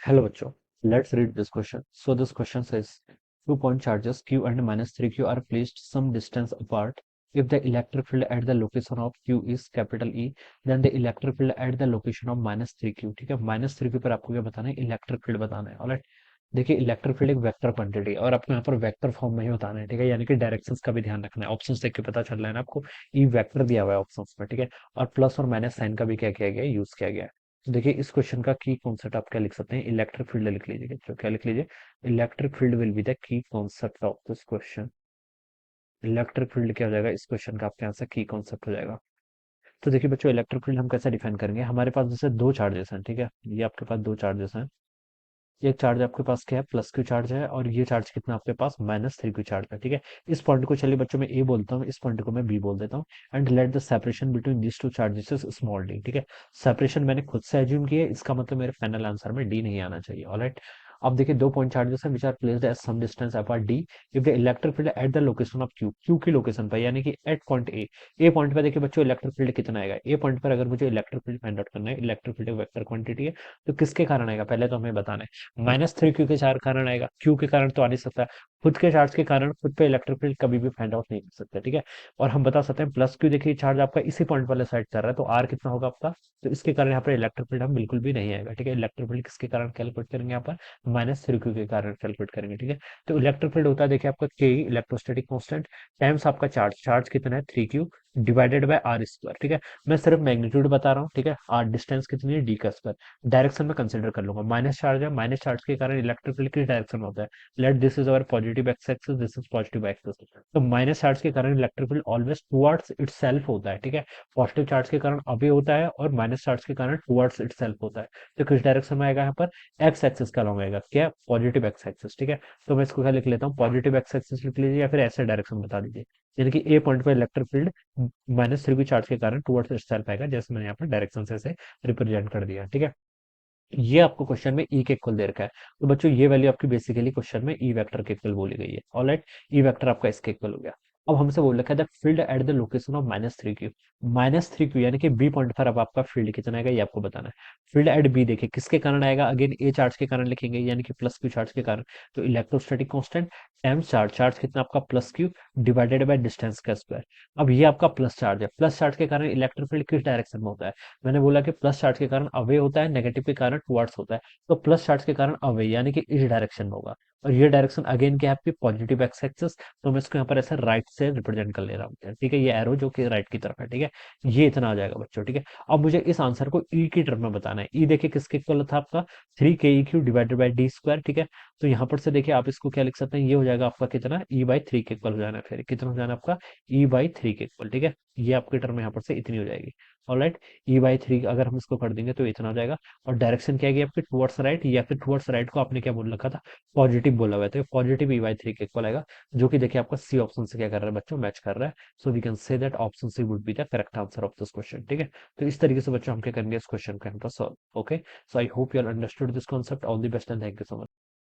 Hello, bachcho. Let's read this question. So this question says, 2 point charges Q and minus 3Q are placed some distance apart. If the electric field at the location of Q is capital E, then the electric field at the location of minus 3Q. ठीक है, minus three Q पर आपको क्या बताना है? Electric field बताना है। Alright, देखिए इलेक्ट्रिक फील्ड एक वेक्टर क्वांटिटी है और आपको यहाँ पर वेक्टर फॉर्म में ही बताना है। ठीक है, यानी कि डायरेक्शंस का भी ध्यान रखना है। ऑप्शंस देख के पता चल रहा है ना आपको, ई वेक्टर दिया हुआ है ऑप्शंस में। ठीक है, और प्लस और माइनस साइन का भी क्या किया गया है? यूज किया गया है। तो देखिए इस क्वेश्चन का की कॉन्सेप्ट आप क्या लिख सकते हैं? इलेक्ट्रिक फील्ड लिख लीजिए। तो क्या लिख लीजिए? Electric field will be the key concept of this question. Electric field क्या हो जाएगा इस क्वेश्चन का? आपके यहाँ से की कॉन्सेप्ट हो जाएगा। तो देखिए बच्चों, इलेक्ट्रिक फील्ड हम कैसे डिफाइन करेंगे? हमारे पास जैसे दो चार्जेस हैं। ठीक है, ये आपके पास दो चार्जेस हैं। एक चार्ज आपके पास क्या है? प्लस क्यू चार्ज है, और ये चार्ज कितना आपके पास? माइनस थ्री क्यू चार्ज है। ठीक है, इस पॉइंट को चलिए बच्चों मैं ए बोलता हूँ, इस पॉइंट को मैं बी बोल देता हूँ। And let the separation between this two charges is small D. ठीक है, सेपरेशन मैंने खुद से एज्यूम किया है, इसका मतलब मेरे फाइनल आंसर में डी नहीं आना चाहिए। ऑलराइट, अब देखिए दो पॉइंट चार्जेस हैं which are placed at some distance apart D. If the electric field at the location of Q, Q की लोकेशन पर, यानी कि at point A. A point पर देखिए बच्चों इलेक्ट्रिक फील्ड कितना आएगा? ए पॉइंट पर अगर मुझे इलेक्ट्रिक फील्ड फाइंड आउट करना है, इलेक्ट्रिक फील्ड एक वेक्टर क्वांटिटी है, तो किसके कारण आएगा पहले तो हमें बताना है। माइनस थ्री क्यू के चार कारण आएगा, क्यू के कारण तो आ नहीं सकता। खुद के चार्ज के कारण खुद पे इलेक्ट्रिक फील्ड कभी भी फाइंड आउट नहीं कर सकते। ठीक है, और हम बता सकते हैं प्लस क्यू, देखिए चार्ज आपका इसी पॉइंट वाले साइड चल रहा है, तो आर कितना होगा आपका? तो इसके कारण यहाँ पर इलेक्ट्रिक फील्ड हम बिल्कुल भी नहीं आएगा। ठीक है, इलेक्ट्रिक फील्ड किसके कारण कैलकुलेट करेंगे? यहाँ पर माइनस थ्री क्यू के कारण कैलकुलेट करेंगे। ठीक है, तो इलेक्ट्रिक फील्ड होता है देखिए आपका के इलेक्ट्रोस्टैटिक कांस्टेंट टाइम्स आपका चार्ज, चार्ज कितना है? Three Q divided by R square. ठीक है, मैं सिर्फ मैग्नीट्यूड बता रहा हूँ। ठीक है, आर डिस्टेंस कितनी है? डी का स्क्वायर। डायरेक्शन में कंसिडर कर लूंगा, माइनस चार्ज है, माइनस चार्ज के कारण इलेक्ट्रिक फील्ड किस डायरेक्शन में होता है? Let this is our positive x axis, this is positive axis. तो माइनस चार्ज के कारण electric field always towards itself होता है। ठीक है, पॉजिटिव चार्ज के कारण अवे होता है और माइनस चार्ज के कारण टुवर्ड्स इटसेल्फ होता है। तो किस डायरेक्शन में आएगा? यहाँ पर एक्स एक्सिस का लॉन्ग आएगा, क्या? Positive x axis. ठीक है, तो मैं इसको क्या लिख लेता हूँ? पॉजिटिव एक्स एक्सिस लिख लीजिए, या फिर ऐसे डायरेक्शन बता दीजिए। यानी कि ए पॉइंट पर इलेक्ट्रिक फील्ड माइनस थ्री की चार्ज के कारण टुवर्ड्स इटसेल्फ आएगा, जैसे मैंने यहाँ पर डायरेक्शन से ऐसे रिप्रेजेंट कर दिया। ठीक है, ये आपको क्वेश्चन में ई के इक्वल दे रखा है। तो बच्चों ये वैल्यू आपकी बेसिकली क्वेश्चन में ई वेक्टर के इक्वल बोली गई है। ऑलराइट, ई वेक्टर आपका इसके इक्वल हो गया। अब हमसे बोल रखा है the field at the location of minus three Q. Minus three Q यानी कि बी पॉइंट पर अब आपका फील्ड कितना आएगा ये आपको बताना है। फील्ड एट बी देखिए किसके कारण आएगा? अगेन ए चार्ज के कारण लिखेंगे, यानी कि प्लस क्यू चार्ज के कारण। तो electrostatic constant times charge, charge कितना आपका? Plus Q divided by distance का स्क्वायर। अब ये आपका प्लस चार्ज है, प्लस चार्ज के कारण इलेक्ट्रिक फील्ड किस डायरेक्शन में होता है? मैंने बोला कि प्लस चार्ज के कारण अवे होता है, नेगेटिव के कारण टुवर्ड्स होता है। तो प्लस चार्ज के कारण अवे यानी कि इस डायरेक्शन में होगा। और ये डायरेक्शन अगेन क्या है आपकी? Positive x axis. तो मैं इसको यहाँ पर ऐसे राइट से रिप्रेजेंट कर ले रहा हूँ। ठीक है, ये एरो जो कि राइट की तरफ है। ठीक है, ये इतना आ जाएगा बच्चों। ठीक है, अब मुझे इस आंसर को ई की टर्म में बताना है। ई देखिए किसके इक्वल था आपका? थ्री के E Q divided by D square. ठीक है, तो यहाँ पर से देखिए आप इसको क्या लिख सकते हैं? ये हो जाएगा आपका कितना? ई बाई थ्री के इक्वल हो जाना है। फिर कितना हो जाना आपका? ई बाई थ्री के इक्वल। ठीक है, ये आपकी टर्म यहाँ पर से इतनी हो जाएगी। ऑलराइट, ई बाई थ्री अगर हम इसको कर देंगे तो इतना हो जाएगा। और डायरेक्शन क्या है आपकी? टुवर्ड्स राइट, या फिर टुवर्ड्स राइट को आपने क्या बोल रखा था? पॉजिटिव बोला हुआ है, तो पॉजिटिव ई बाई थ्री के इक्वल आएगा, जो कि देखिए आपका सी ऑप्शन से क्या कर रहा है बच्चों? मैच कर रहा है। So we can say that option C would be the correct answer of this question. ठीक है, तो इस तरीके से बच्चों हम क्या करेंगे? इस क्वेश्चन का हम solve. Okay, so I hope you are understood this concept. All the best and thank you so much.